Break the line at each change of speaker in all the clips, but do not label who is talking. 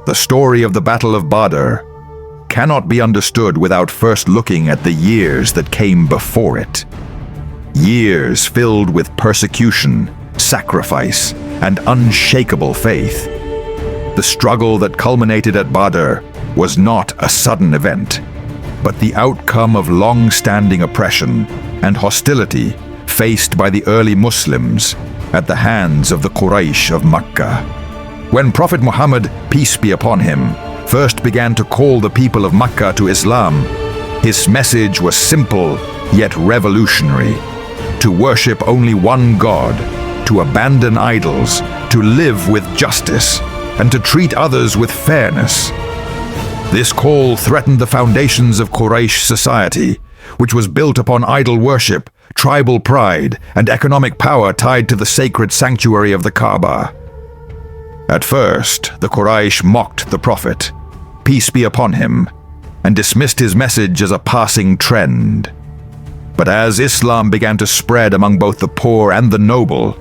The story of the Battle of Badr cannot be understood without first looking at the years that came before it. Years filled with persecution, sacrifice, and unshakable faith. The struggle that culminated at Badr was not a sudden event, but the outcome of long-standing oppression and hostility faced by the early Muslims at the hands of the Quraysh of Makkah. When Prophet Muhammad, peace be upon him, first began to call the people of Makkah to Islam, his message was simple yet revolutionary: to worship only one God, to abandon idols, to live with justice, and to treat others with fairness. This call threatened the foundations of Quraysh society, which was built upon idol worship, tribal pride, and economic power tied to the sacred sanctuary of the Kaaba. At first, the Quraysh mocked the Prophet, peace be upon him, and dismissed his message as a passing trend. But as Islam began to spread among both the poor and the noble,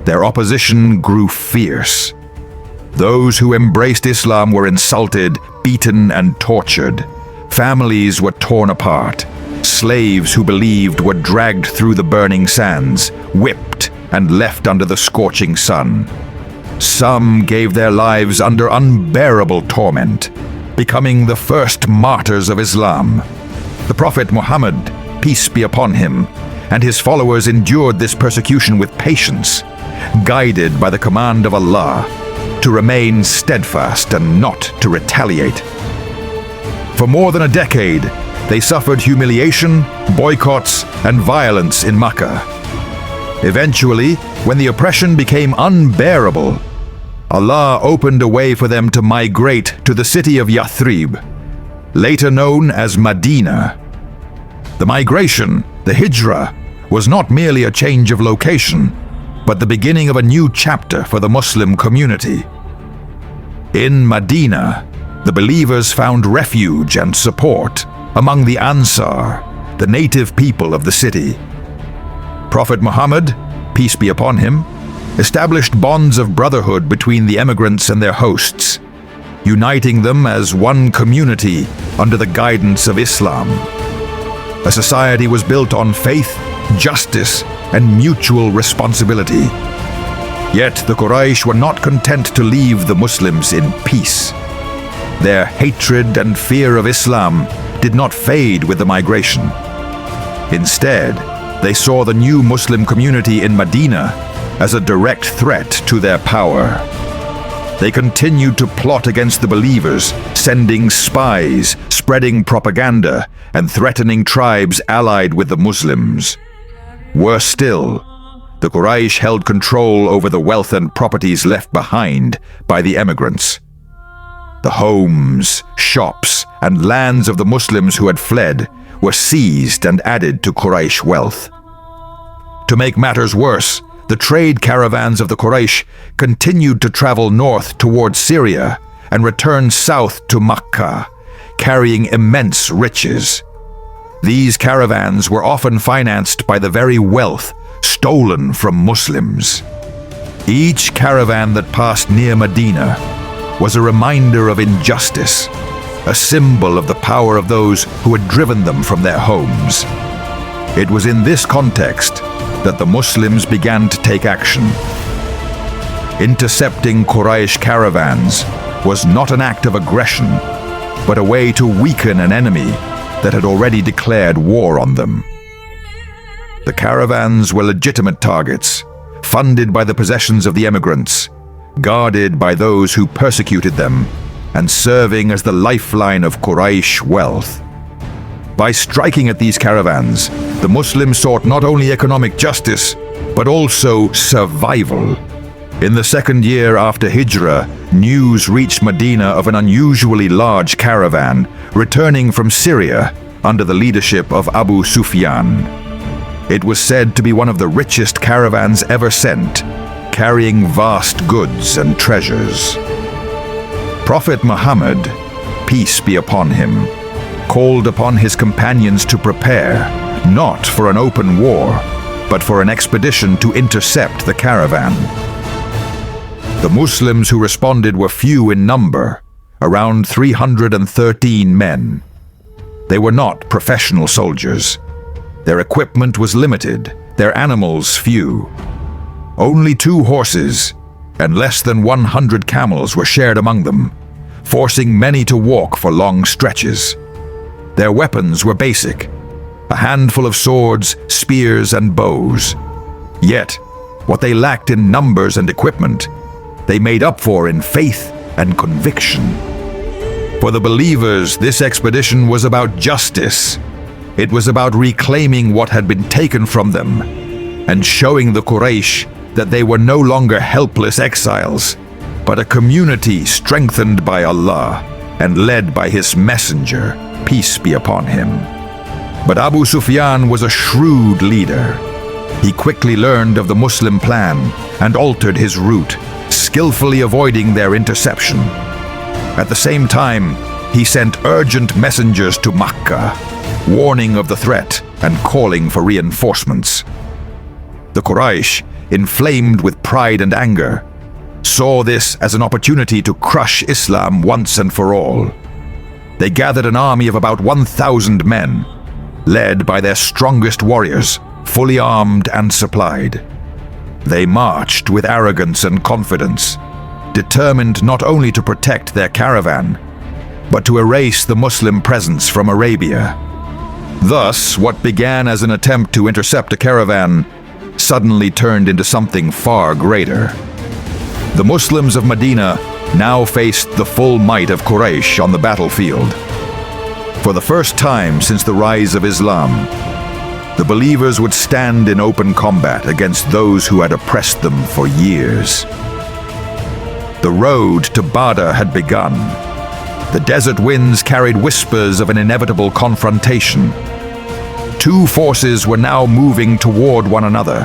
their opposition grew fierce. Those who embraced Islam were insulted, beaten, and tortured. Families were torn apart. Slaves who believed were dragged through the burning sands, whipped, and left under the scorching sun. Some gave their lives under unbearable torment, becoming the first martyrs of Islam. The Prophet Muhammad, peace be upon him, and his followers endured this persecution with patience, guided by the command of Allah to remain steadfast and not to retaliate. For more than a decade, they suffered humiliation, boycotts, and violence in Makkah. Eventually, when the oppression became unbearable, Allah opened a way for them to migrate to the city of Yathrib, later known as Madinah. The migration, the Hijrah, was not merely a change of location, but the beginning of a new chapter for the Muslim community. In Madinah, the believers found refuge and support among the Ansar, the native people of the city. Prophet Muhammad, peace be upon him, established bonds of brotherhood between the emigrants and their hosts, uniting them as one community under the guidance of Islam. A society was built on faith, justice, and mutual responsibility. Yet the Quraysh were not content to leave the Muslims in peace. Their hatred and fear of Islam did not fade with the migration. Instead, they saw the new Muslim community in Madinah as a direct threat to their power. They continued to plot against the believers, sending spies, spreading propaganda, and threatening tribes allied with the Muslims. Worse still, the Quraysh held control over the wealth and properties left behind by the emigrants. The homes, shops, and lands of the Muslims who had fled were seized and added to Quraysh wealth. To make matters worse, the trade caravans of the Quraysh continued to travel north towards Syria and return south to Makkah, carrying immense riches. These caravans were often financed by the very wealth stolen from Muslims. Each caravan that passed near Medina was a reminder of injustice, a symbol of the power of those who had driven them from their homes. It was in this context that the Muslims began to take action. Intercepting Quraysh caravans was not an act of aggression, but a way to weaken an enemy that had already declared war on them. The caravans were legitimate targets, funded by the possessions of the emigrants, guarded by those who persecuted them, and serving as the lifeline of Quraysh wealth. By striking at these caravans, the Muslims sought not only economic justice, but also survival. In the second year after Hijrah, news reached Medina of an unusually large caravan returning from Syria under the leadership of Abu Sufyan. It was said to be one of the richest caravans ever sent, carrying vast goods and treasures. Prophet Muhammad, peace be upon him, called upon his companions to prepare, not for an open war, but for an expedition to intercept the caravan. The Muslims who responded were few in number, around 313 men. They were not professional soldiers. Their equipment was limited, their animals few. Only 2 horses and less than 100 camels were shared among them, forcing many to walk for long stretches. Their weapons were basic, a handful of swords, spears, and bows. Yet, what they lacked in numbers and equipment, they made up for in faith and conviction. For the believers, this expedition was about justice. It was about reclaiming what had been taken from them and showing the Quraysh that they were no longer helpless exiles, but a community strengthened by Allah and led by His messenger, peace be upon him. But Abu Sufyan was a shrewd leader. He quickly learned of the Muslim plan and altered his route, skillfully avoiding their interception. At the same time, he sent urgent messengers to Makkah, warning of the threat and calling for reinforcements. The Quraysh, inflamed with pride and anger, saw this as an opportunity to crush Islam once and for all. They gathered an army of about 1,000 men, led by their strongest warriors, fully armed and supplied. They marched with arrogance and confidence, determined not only to protect their caravan, but to erase the Muslim presence from Arabia. Thus, what began as an attempt to intercept a caravan suddenly turned into something far greater. The Muslims of Medina now faced the full might of Quraysh on the battlefield. For the first time since the rise of Islam, the believers would stand in open combat against those who had oppressed them for years. The road to Badr had begun. The desert winds carried whispers of an inevitable confrontation. 2 forces were now moving toward one another.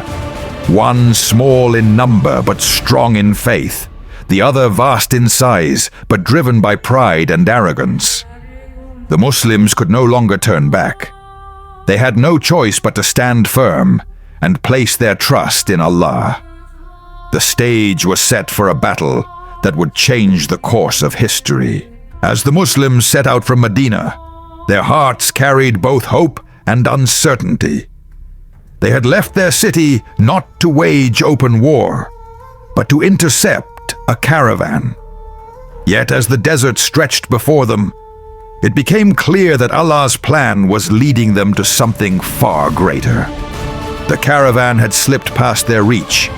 One small in number but strong in faith. The other vast in size but driven by pride and arrogance. The Muslims could no longer turn back. They had no choice but to stand firm and place their trust in Allah. The stage was set for a battle that would change the course of history. As the Muslims set out from Medina, their hearts carried both hope and uncertainty. They had left their city not to wage open war, but to intercept a caravan. Yet as the desert stretched before them, it became clear that Allah's plan was leading them to something far greater. The caravan had slipped past their reach,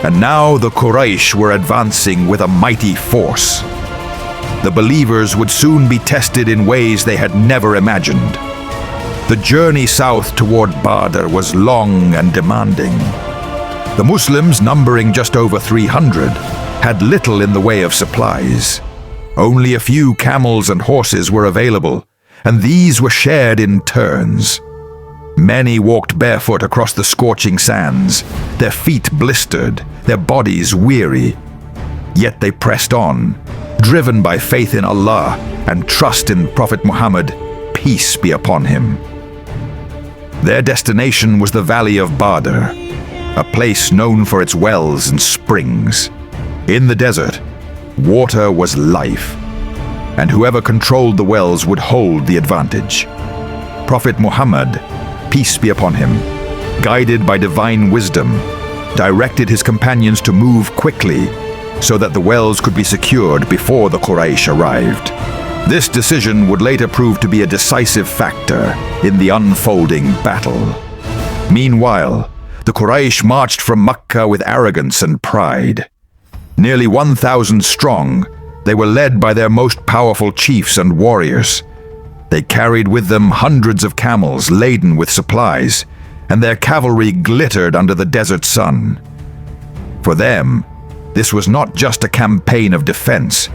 and now the Quraysh were advancing with a mighty force. The believers would soon be tested in ways they had never imagined. The journey south toward Badr was long and demanding. The Muslims, numbering just over 300, had little in the way of supplies. Only a few camels and horses were available, and these were shared in turns. Many walked barefoot across the scorching sands, their feet blistered, their bodies weary. Yet they pressed on, driven by faith in Allah and trust in Prophet Muhammad, peace be upon him. Their destination was the Valley of Badr, a place known for its wells and springs. In the desert, water was life, and whoever controlled the wells would hold the advantage. Prophet Muhammad, peace be upon him, guided by divine wisdom, directed his companions to move quickly so that the wells could be secured before the Quraysh arrived. This decision would later prove to be a decisive factor in the unfolding battle. Meanwhile, the Quraysh marched from Makkah with arrogance and pride. Nearly 1,000 strong, they were led by their most powerful chiefs and warriors. They carried with them hundreds of camels laden with supplies, and their cavalry glittered under the desert sun. For them, this was not just a campaign of defense.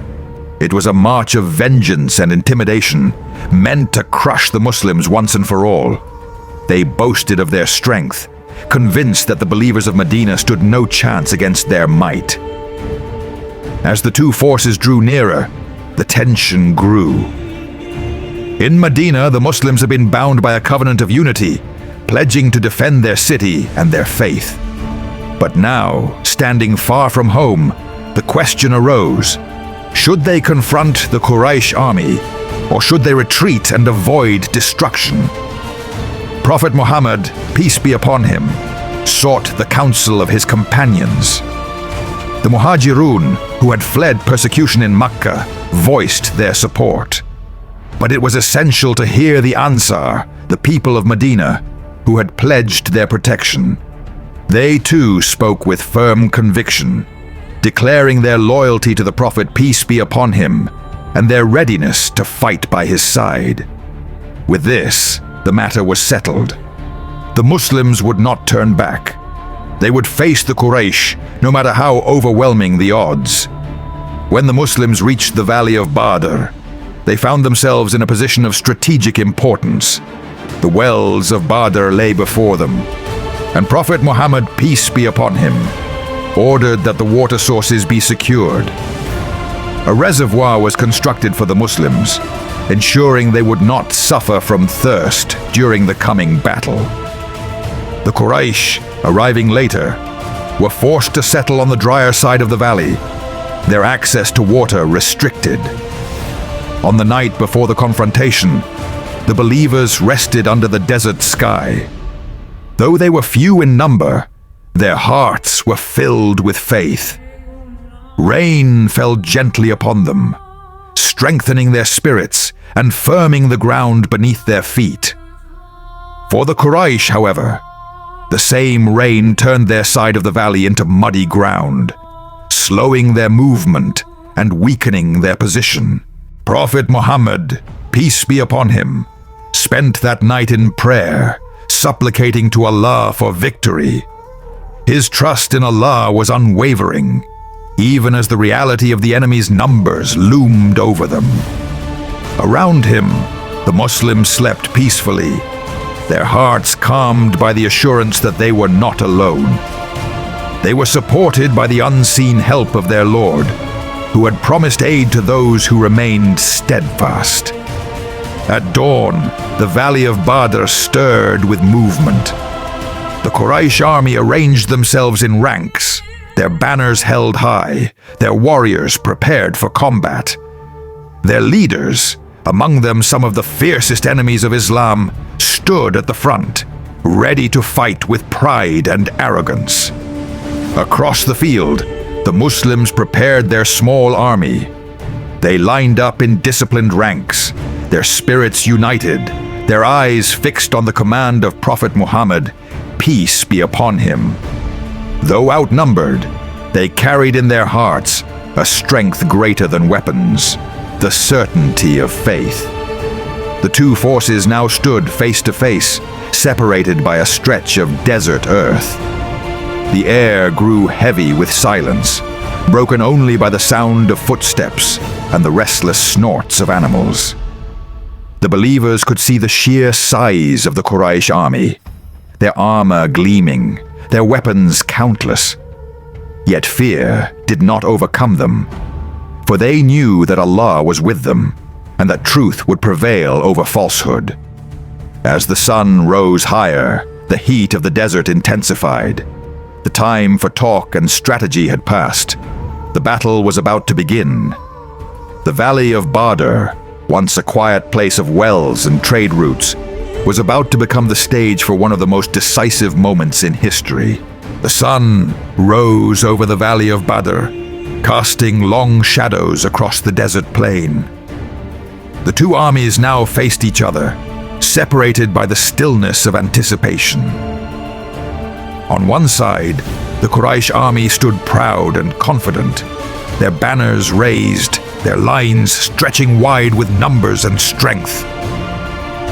It was a march of vengeance and intimidation, meant to crush the Muslims once and for all. They boasted of their strength, convinced that the believers of Medina stood no chance against their might. As the 2 forces drew nearer, the tension grew. In Medina, the Muslims had been bound by a covenant of unity, pledging to defend their city and their faith. But now, standing far from home, the question arose, Should they confront the Quraysh army, or should they retreat and avoid destruction? Prophet Muhammad, peace be upon him, sought the counsel of his companions. The Muhajirun, who had fled persecution in Makkah, voiced their support. But it was essential to hear the Ansar, the people of Medina, who had pledged their protection. They too spoke with firm conviction, declaring their loyalty to the Prophet, peace be upon him, and their readiness to fight by his side. With this, the matter was settled. The Muslims would not turn back. They would face the Quraysh, no matter how overwhelming the odds. When the Muslims reached the Valley of Badr, they found themselves in a position of strategic importance. The wells of Badr lay before them, and Prophet Muhammad, peace be upon him, ordered that the water sources be secured. A reservoir was constructed for the Muslims, ensuring they would not suffer from thirst during the coming battle. The Quraysh, arriving later, were forced to settle on the drier side of the valley, their access to water restricted. On the night before the confrontation, the believers rested under the desert sky. Though they were few in number, their hearts were filled with faith. Rain fell gently upon them, strengthening their spirits and firming the ground beneath their feet. For the Quraysh, however, the same rain turned their side of the valley into muddy ground, slowing their movement and weakening their position. Prophet Muhammad, peace be upon him, spent that night in prayer, supplicating to Allah for victory. His trust in Allah was unwavering, even as the reality of the enemy's numbers loomed over them. Around him, the Muslims slept peacefully, their hearts calmed by the assurance that they were not alone. They were supported by the unseen help of their Lord, who had promised aid to those who remained steadfast. At dawn, the Valley of Badr stirred with movement. The Quraysh army arranged themselves in ranks, their banners held high, their warriors prepared for combat. Their leaders, among them some of the fiercest enemies of Islam, stood at the front, ready to fight with pride and arrogance. Across the field, the Muslims prepared their small army. They lined up in disciplined ranks, their spirits united, their eyes fixed on the command of Prophet Muhammad, peace be upon him. Though outnumbered, they carried in their hearts a strength greater than weapons, the certainty of faith. The two forces now stood face to face, separated by a stretch of desert earth. The air grew heavy with silence, broken only by the sound of footsteps and the restless snorts of animals. The believers could see the sheer size of the Quraysh army, their armor gleaming, their weapons countless. Yet fear did not overcome them, for they knew that Allah was with them, and that truth would prevail over falsehood. As the sun rose higher, the heat of the desert intensified. The time for talk and strategy had passed. The battle was about to begin. The Valley of Badr, once a quiet place of wells and trade routes, was about to become the stage for one of the most decisive moments in history. The sun rose over the Valley of Badr, casting long shadows across the desert plain. The two armies now faced each other, separated by the stillness of anticipation. On one side, the Quraysh army stood proud and confident, their banners raised, their lines stretching wide with numbers and strength.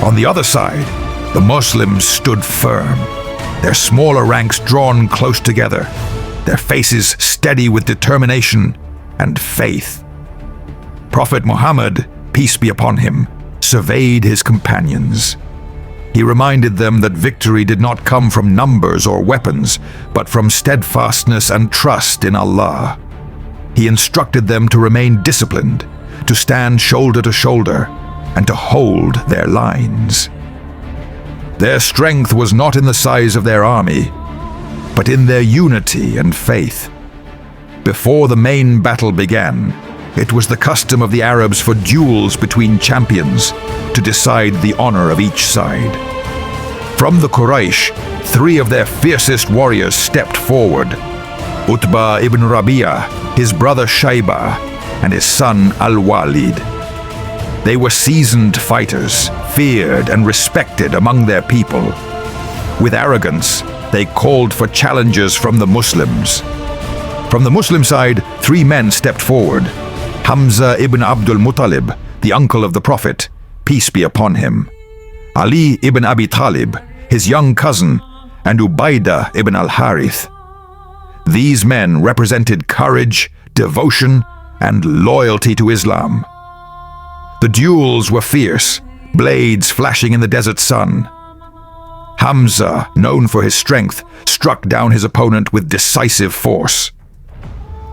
On the other side, the Muslims stood firm, their smaller ranks drawn close together, their faces steady with determination and faith. Prophet Muhammad, peace be upon him, surveyed his companions. He reminded them that victory did not come from numbers or weapons, but from steadfastness and trust in Allah. He instructed them to remain disciplined, to stand shoulder to shoulder, and to hold their lines. Their strength was not in the size of their army, but in their unity and faith. Before the main battle began, It was the custom of the Arabs for duels between champions to decide the honor of each side. From the Quraysh, 3 of their fiercest warriors stepped forward: Utbah ibn Rabi'ah, his brother Shayba, and his son Al-Walid. They were seasoned fighters, feared and respected among their people. With arrogance, they called for challenges from the Muslims. From the Muslim side, 3 men stepped forward: Hamza ibn Abdul Muttalib, the uncle of the Prophet, peace be upon him; Ali ibn Abi Talib, his young cousin; and Ubaidah ibn al-Harith. These men represented courage, devotion, and loyalty to Islam. The duels were fierce, blades flashing in the desert sun. Hamza, known for his strength, struck down his opponent with decisive force.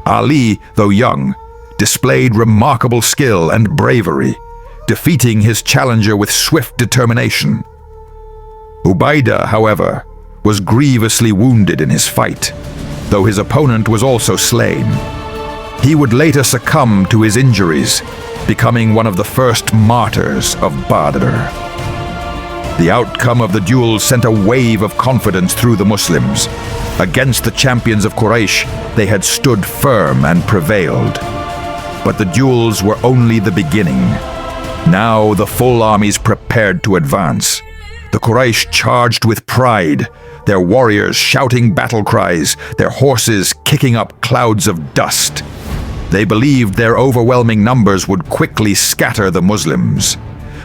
Ali, though young, displayed remarkable skill and bravery, defeating his challenger with swift determination. Ubaidah, however, was grievously wounded in his fight, though his opponent was also slain. He would later succumb to his injuries, becoming one of the first martyrs of Badr. The outcome of the duel sent a wave of confidence through the Muslims. Against the champions of Quraysh, they had stood firm and prevailed. But the duels were only the beginning. Now the full armies prepared to advance. The Quraysh charged with pride, their warriors shouting battle cries, their horses kicking up clouds of dust. They believed their overwhelming numbers would quickly scatter the Muslims.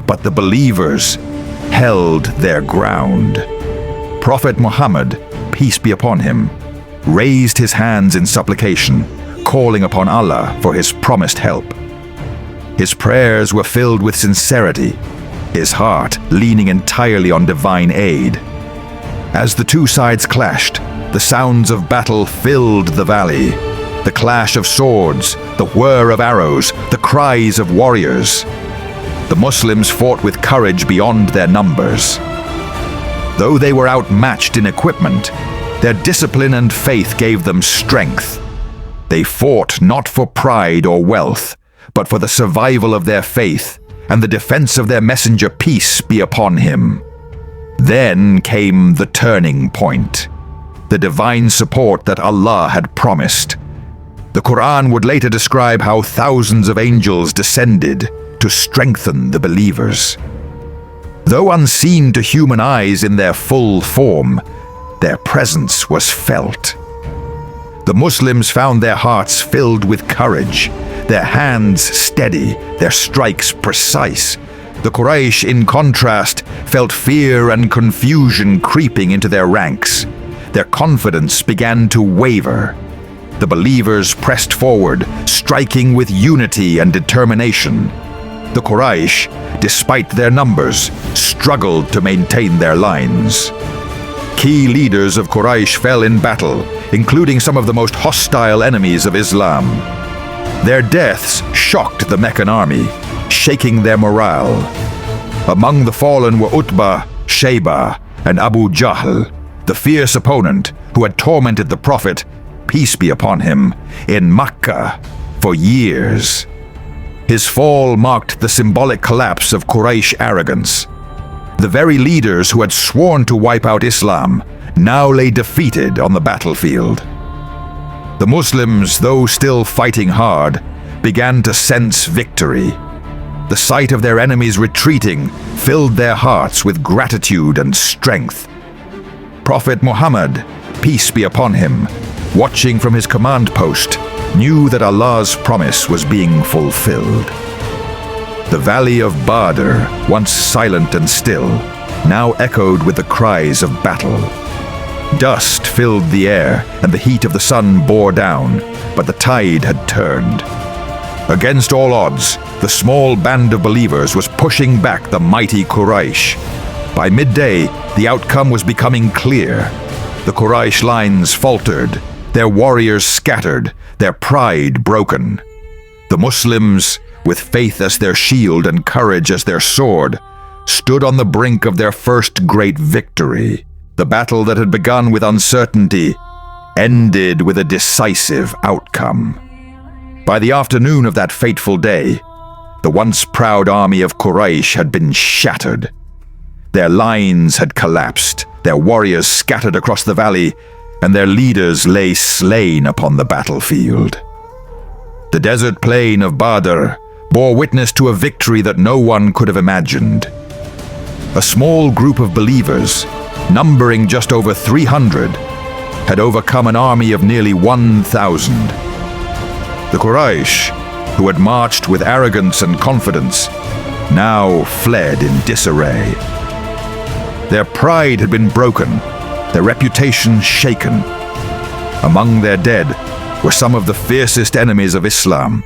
But the believers held their ground. Prophet Muhammad, peace be upon him, raised his hands in supplication, calling upon Allah for his promised help. His prayers were filled with sincerity, his heart leaning entirely on divine aid. As the 2 sides clashed, the sounds of battle filled the valley. The clash of swords, the whir of arrows, the cries of warriors. The Muslims fought with courage beyond their numbers. Though they were outmatched in equipment, their discipline and faith gave them strength. They fought not for pride or wealth, but for the survival of their faith and the defense of their messenger, peace be upon him. Then came the turning point, the divine support that Allah had promised. The Quran would later describe how thousands of angels descended to strengthen the believers. Though unseen to human eyes in their full form, their presence was felt. The Muslims found their hearts filled with courage, their hands steady, their strikes precise. The Quraysh, in contrast, felt fear and confusion creeping into their ranks. Their confidence began to waver. The believers pressed forward, striking with unity and determination. The Quraysh, despite their numbers, struggled to maintain their lines. Key leaders of Quraysh fell in battle, including some of the most hostile enemies of Islam. Their deaths shocked the Meccan army, shaking their morale. Among the fallen were Utbah, Shayba, and Abu Jahl, the fierce opponent who had tormented the Prophet, peace be upon him, in Makkah for years. His fall marked the symbolic collapse of Quraysh arrogance. The very leaders who had sworn to wipe out Islam now lay defeated on the battlefield. The Muslims, though still fighting hard, began to sense victory. The sight of their enemies retreating filled their hearts with gratitude and strength. Prophet Muhammad, peace be upon him, watching from his command post, knew that Allah's promise was being fulfilled. The valley of Badr, once silent and still, now echoed with the cries of battle. Dust filled the air, and the heat of the sun bore down, but the tide had turned. Against all odds, the small band of believers was pushing back the mighty Quraysh. By midday, the outcome was becoming clear. The Quraysh lines faltered, their warriors scattered, their pride broken. The Muslims, with faith as their shield and courage as their sword, stood on the brink of their first great victory. The battle that had begun with uncertainty ended with a decisive outcome. By the afternoon of that fateful day, the once proud army of Quraysh had been shattered. Their lines had collapsed, their warriors scattered across the valley, and their leaders lay slain upon the battlefield. The desert plain of Badr bore witness to a victory that no one could have imagined. A small group of believers, numbering just over 300, had overcome an army of nearly 1,000. The Quraysh, who had marched with arrogance and confidence, now fled in disarray. Their pride had been broken, their reputation shaken. Among their dead were some of the fiercest enemies of Islam,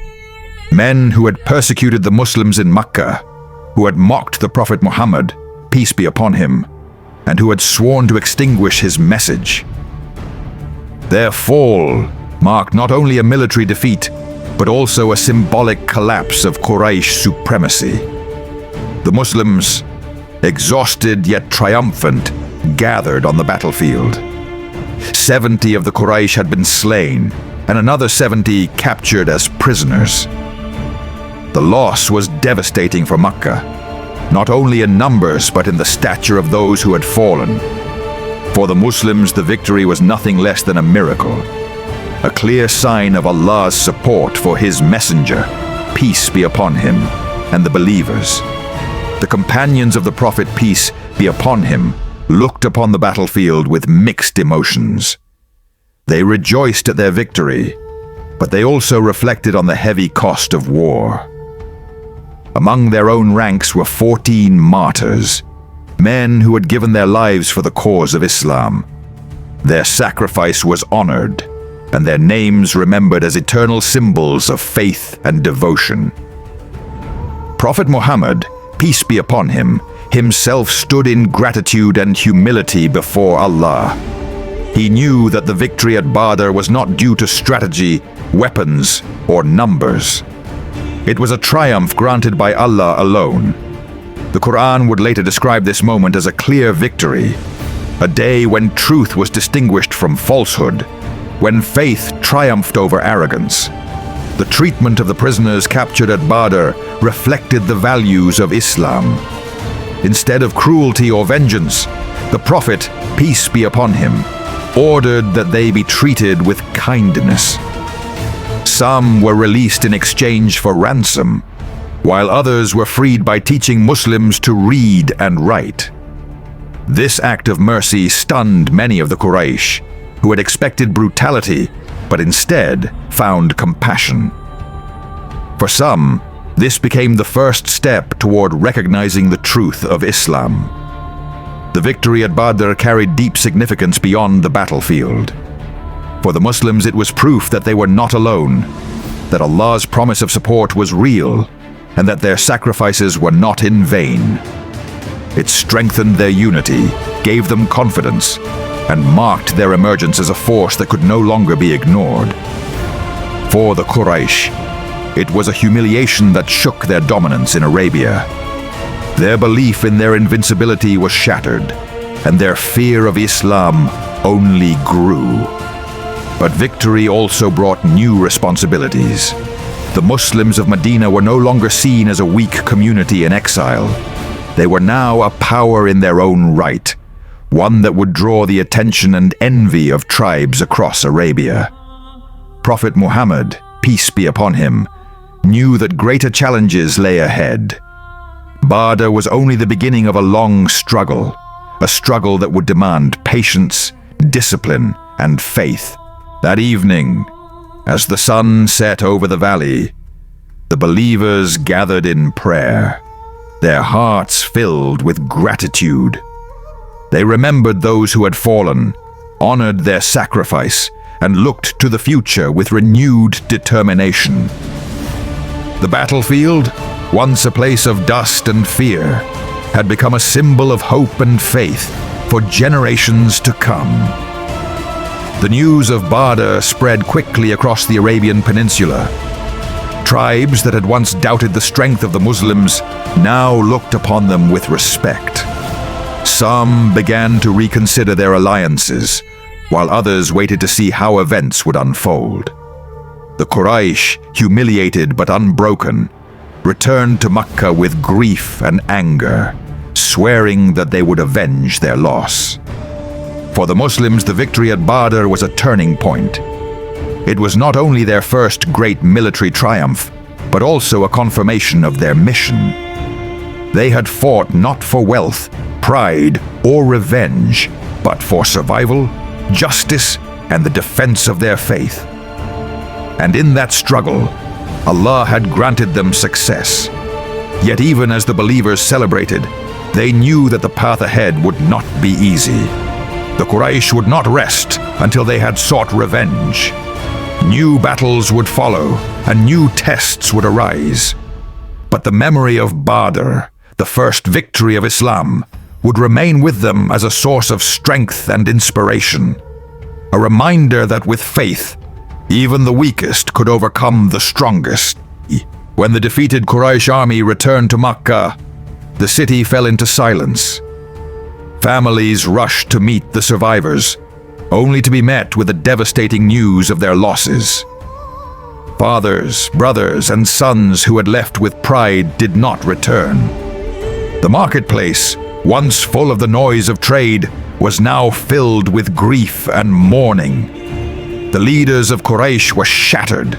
men who had persecuted the Muslims in Makkah, who had mocked the Prophet Muhammad, peace be upon him, and who had sworn to extinguish his message. Their fall marked not only a military defeat, but also a symbolic collapse of Quraysh supremacy. The Muslims, exhausted yet triumphant, gathered on the battlefield. 70 of the Quraysh had been slain, and another 70 captured as prisoners. The loss was devastating for Makkah, not only in numbers but in the stature of those who had fallen. For the Muslims, the victory was nothing less than a miracle, a clear sign of Allah's support for His messenger, peace be upon him, and the believers. The companions of the Prophet, peace be upon him, looked upon the battlefield with mixed emotions. They rejoiced at their victory, but they also reflected on the heavy cost of war. Among their own ranks were 14 martyrs, men who had given their lives for the cause of Islam. Their sacrifice was honored, and their names remembered as eternal symbols of faith and devotion. Prophet Muhammad, peace be upon him, himself stood in gratitude and humility before Allah. He knew that the victory at Badr was not due to strategy, weapons, or numbers. It was a triumph granted by Allah alone. The Quran would later describe this moment as a clear victory, a day when truth was distinguished from falsehood, when faith triumphed over arrogance. The treatment of the prisoners captured at Badr reflected the values of Islam. Instead of cruelty or vengeance, the Prophet, peace be upon him, ordered that they be treated with kindness. Some were released in exchange for ransom, while others were freed by teaching Muslims to read and write. This act of mercy stunned many of the Quraysh, who had expected brutality, but instead found compassion. For some, this became the first step toward recognizing the truth of Islam. The victory at Badr carried deep significance beyond the battlefield. For the Muslims, it was proof that they were not alone, that Allah's promise of support was real, and that their sacrifices were not in vain. It strengthened their unity, gave them confidence, and marked their emergence as a force that could no longer be ignored. For the Quraysh, it was a humiliation that shook their dominance in Arabia. Their belief in their invincibility was shattered, and their fear of Islam only grew. But victory also brought new responsibilities. The Muslims of Medina were no longer seen as a weak community in exile. They were now a power in their own right, one that would draw the attention and envy of tribes across Arabia. Prophet Muhammad, peace be upon him, knew that greater challenges lay ahead. Badr was only the beginning of a long struggle, a struggle that would demand patience, discipline, and faith. That evening, as the sun set over the valley, the believers gathered in prayer, their hearts filled with gratitude. They remembered those who had fallen, honored their sacrifice, and looked to the future with renewed determination. The battlefield, once a place of dust and fear, had become a symbol of hope and faith for generations to come. The news of Badr spread quickly across the Arabian Peninsula. Tribes that had once doubted the strength of the Muslims now looked upon them with respect. Some began to reconsider their alliances, while others waited to see how events would unfold. The Quraysh, humiliated but unbroken, returned to Makkah with grief and anger, swearing that they would avenge their loss. For the Muslims, the victory at Badr was a turning point. It was not only their first great military triumph, but also a confirmation of their mission. They had fought not for wealth, pride, or revenge, but for survival, justice, and the defense of their faith. And in that struggle, Allah had granted them success. Yet even as the believers celebrated, they knew that the path ahead would not be easy. The Quraysh would not rest until they had sought revenge. New battles would follow, and new tests would arise. But the memory of Badr, the first victory of Islam, would remain with them as a source of strength and inspiration. A reminder that with faith, even the weakest could overcome the strongest. When the defeated Quraysh army returned to Makkah, the city fell into silence. Families rushed to meet the survivors, only to be met with the devastating news of their losses. Fathers, brothers, and sons who had left with pride did not return. The marketplace, once full of the noise of trade, was now filled with grief and mourning. The leaders of Quraysh were shattered.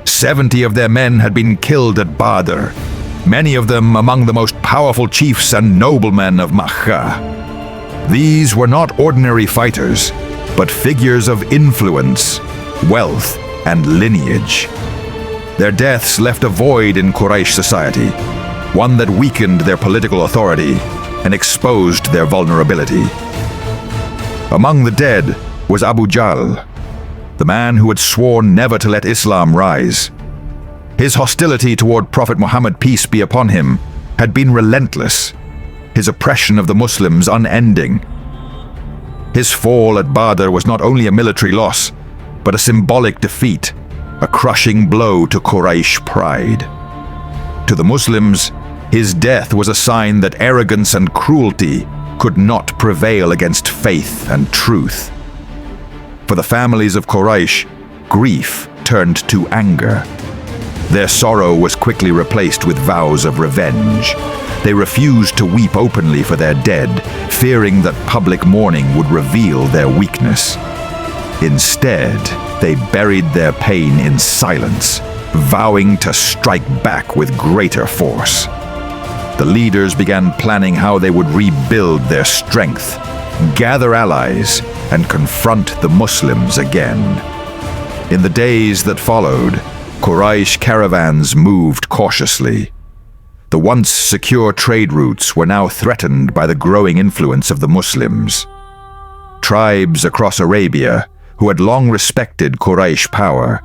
70 of their men had been killed at Badr, many of them among the most powerful chiefs and noblemen of Makkah. These were not ordinary fighters, but figures of influence, wealth, and lineage. Their deaths left a void in Quraysh society, one that weakened their political authority and exposed their vulnerability. Among the dead was Abu Jahl, the man who had sworn never to let Islam rise. His hostility toward Prophet Muhammad, peace be upon him, had been relentless, his oppression of the Muslims unending. His fall at Badr was not only a military loss, but a symbolic defeat, a crushing blow to Quraysh pride. To the Muslims, his death was a sign that arrogance and cruelty could not prevail against faith and truth. For the families of Quraysh, grief turned to anger. Their sorrow was quickly replaced with vows of revenge. They refused to weep openly for their dead, fearing that public mourning would reveal their weakness. Instead, they buried their pain in silence, vowing to strike back with greater force. The leaders began planning how they would rebuild their strength, gather allies, and confront the Muslims again. In the days that followed, Quraysh caravans moved cautiously. The once secure trade routes were now threatened by the growing influence of the Muslims. Tribes across Arabia, who had long respected Quraysh power,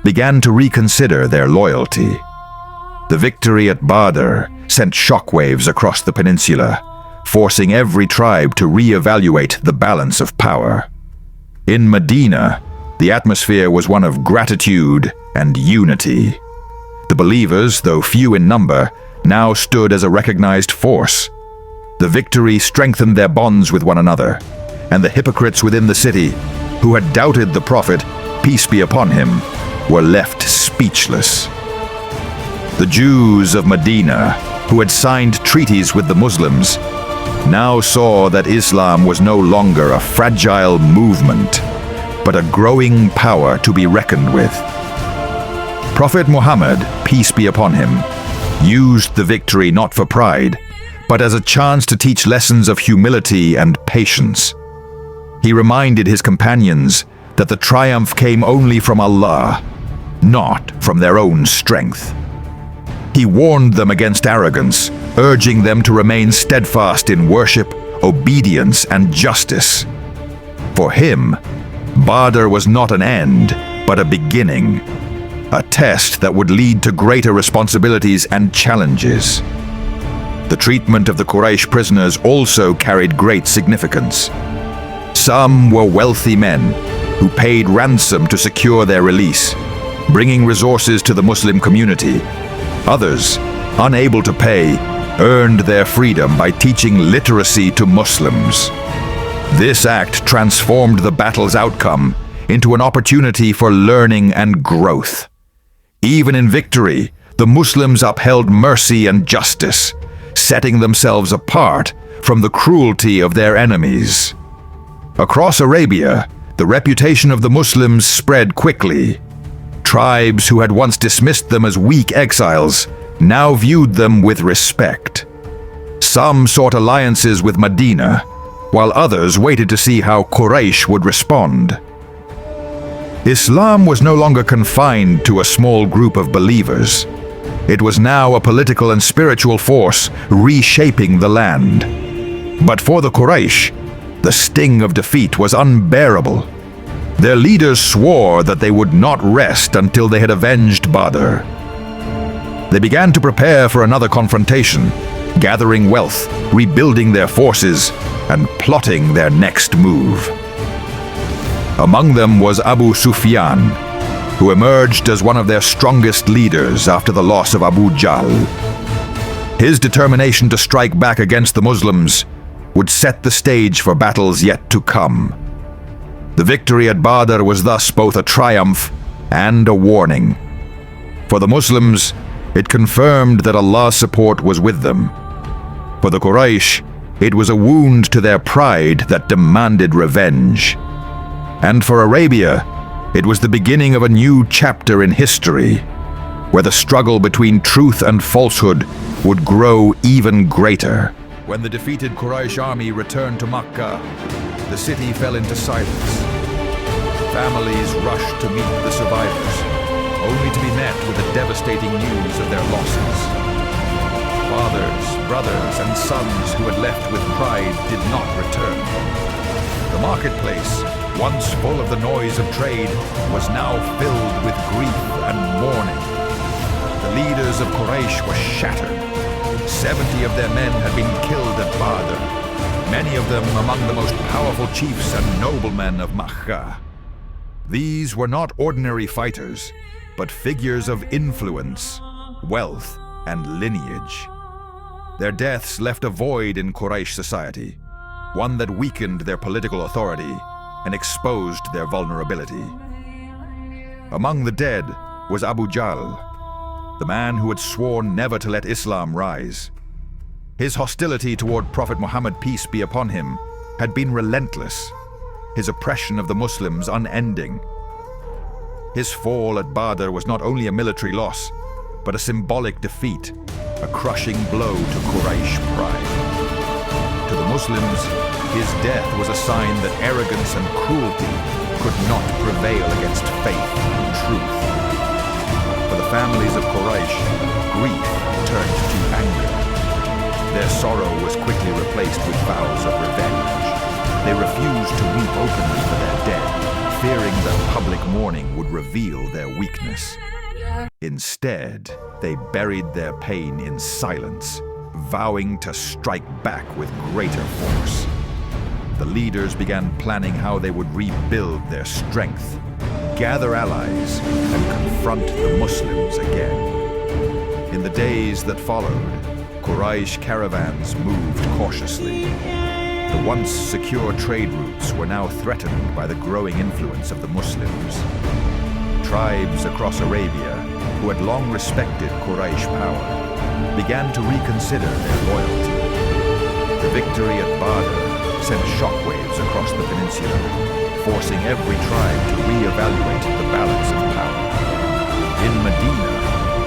began to reconsider their loyalty. The victory at Badr sent shockwaves across the peninsula, forcing every tribe to re-evaluate the balance of power. In Madinah, the atmosphere was one of gratitude and unity. The believers, though few in number, now stood as a recognized force. The victory strengthened their bonds with one another, and the hypocrites within the city, who had doubted the Prophet, peace be upon him, were left speechless. The Jews of Madinah, who had signed treaties with the Muslims, now saw that Islam was no longer a fragile movement, but a growing power to be reckoned with. Prophet Muhammad, peace be upon him, used the victory not for pride, but as a chance to teach lessons of humility and patience. He reminded his companions that the triumph came only from Allah, not from their own strength. He warned them against arrogance, urging them to remain steadfast in worship, obedience, and justice. For him, Badr was not an end, but a beginning, a test that would lead to greater responsibilities and challenges. The treatment of the Quraysh prisoners also carried great significance. Some were wealthy men who paid ransom to secure their release, bringing resources to the Muslim community. Others, unable to pay, earned their freedom by teaching literacy to Muslims. This act transformed the battle's outcome, into an opportunity for learning and growth. Even in victory, the Muslims upheld mercy and justice, setting themselves apart from the cruelty of their enemies. Across Arabia, the reputation of the Muslims spread quickly. Tribes who had once dismissed them as weak exiles now viewed them with respect. Some sought alliances with Medina, while others waited to see how Quraysh would respond. Islam was no longer confined to a small group of believers. It was now a political and spiritual force reshaping the land. But for the Quraysh, the sting of defeat was unbearable. Their leaders swore that they would not rest until they had avenged Badr. They began to prepare for another confrontation, gathering wealth, rebuilding their forces, and plotting their next move. Among them was Abu Sufyan, who emerged as one of their strongest leaders after the loss of Abu Jahl. His determination to strike back against the Muslims would set the stage for battles yet to come. The victory at Badr was thus both a triumph and a warning. For the Muslims, it confirmed that Allah's support was with them. For the Quraysh, it was a wound to their pride that demanded revenge. And for Arabia, it was the beginning of a new chapter in history, where the struggle between truth and falsehood would grow even greater. When the defeated Quraysh army returned to Makkah, the city fell into silence. Families rushed to meet the survivors, only to be met with the devastating news of their losses. Fathers, brothers, and sons who had left with pride did not return. The marketplace, once full of the noise of trade, was now filled with grief and mourning. The leaders of Quraysh were shattered. 70 of their men had been killed at Badr, many of them among the most powerful chiefs and noblemen of Makkah. These were not ordinary fighters, but figures of influence, wealth, and lineage. Their deaths left a void in Quraysh society, one that weakened their political authority and exposed their vulnerability. Among the dead was Abu Jahl, the man who had sworn never to let Islam rise. His hostility toward Prophet Muhammad, peace be upon him, had been relentless, his oppression of the Muslims unending. His fall at Badr was not only a military loss, but a symbolic defeat, a crushing blow to Quraysh pride. To the Muslims, his death was a sign that arrogance and cruelty could not prevail against faith and truth. For the families of Quraysh, grief turned to anger. Their sorrow was quickly replaced with vows of revenge. They refused to weep openly for their dead, fearing that public mourning would reveal their weakness. Instead, they buried their pain in silence, vowing to strike back with greater force. The leaders began planning how they would rebuild their strength, gather allies, and confront the Muslims again. In the days that followed, Quraysh caravans moved cautiously. The once secure trade routes were now threatened by the growing influence of the Muslims. Tribes across Arabia, who had long respected Quraysh power, began to reconsider their loyalty. The victory at Badr sent shockwaves across the peninsula, forcing every tribe to re-evaluate the balance of power. In Medina,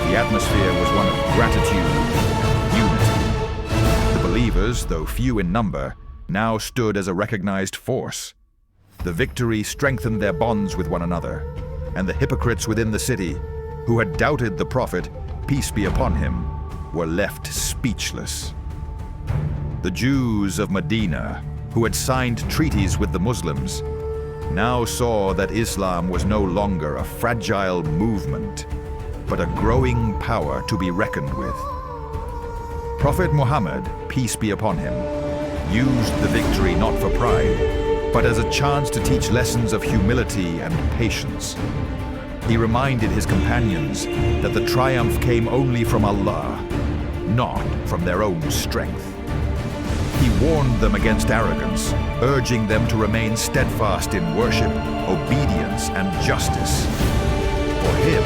the atmosphere was one of gratitude and unity. The believers, though few in number, now stood as a recognized force. The victory strengthened their bonds with one another, and the hypocrites within the city, who had doubted the Prophet, peace be upon him, were left speechless. The Jews of Medina, who had signed treaties with the Muslims, now saw that Islam was no longer a fragile movement, but a growing power to be reckoned with. Prophet Muhammad, peace be upon him, used the victory not for pride, but as a chance to teach lessons of humility and patience. He reminded his companions that the triumph came only from Allah, not from their own strength. He warned them against arrogance, urging them to remain steadfast in worship, obedience, excellence and justice. For him,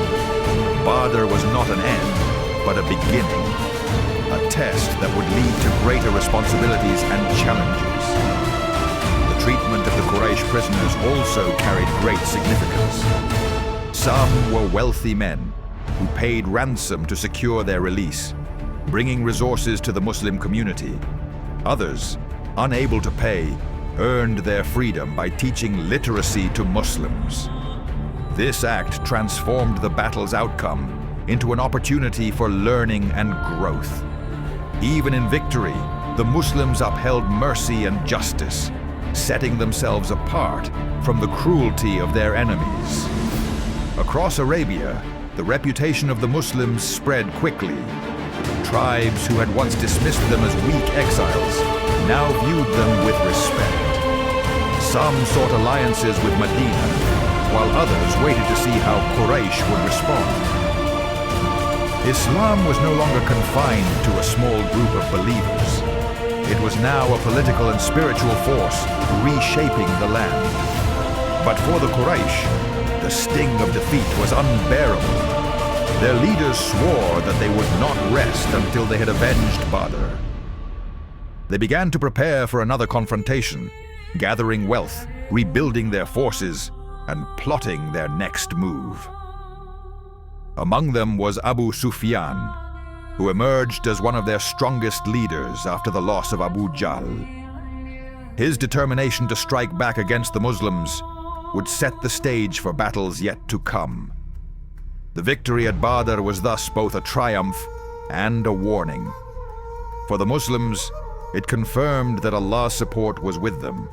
Badr was not an end, but a beginning, a test that would lead to greater responsibilities and challenges. The treatment of the Quraysh prisoners also carried great significance. Some were wealthy men who paid ransom to secure their release, bringing resources to the Muslim community. Others, unable to pay, earned their freedom by teaching literacy to Muslims. This act transformed the battle's outcome into an opportunity for learning and growth. Even in victory, the Muslims upheld mercy and justice, setting themselves apart from the cruelty of their enemies. Across Arabia, the reputation of the Muslims spread quickly. Tribes who had once dismissed them as weak exiles now viewed them with respect. Some sought alliances with Madinah, while others waited to see how Quraysh would respond. Islam was no longer confined to a small group of believers. It was now a political and spiritual force reshaping the land. But for the Quraysh, the sting of defeat was unbearable. Their leaders swore that they would not rest until they had avenged Badr. They began to prepare for another confrontation, gathering wealth, rebuilding their forces, and plotting their next move. Among them was Abu Sufyan, who emerged as one of their strongest leaders after the loss of Abu Jahl. His determination to strike back against the Muslims would set the stage for battles yet to come. The victory at Badr was thus both a triumph and a warning. For the Muslims, it confirmed that Allah's support was with them.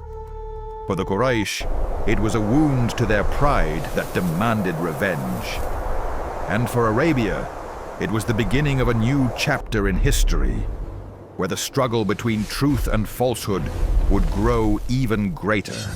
For the Quraysh, it was a wound to their pride that demanded revenge. And for Arabia, it was the beginning of a new chapter in history, where the struggle between truth and falsehood would grow even greater.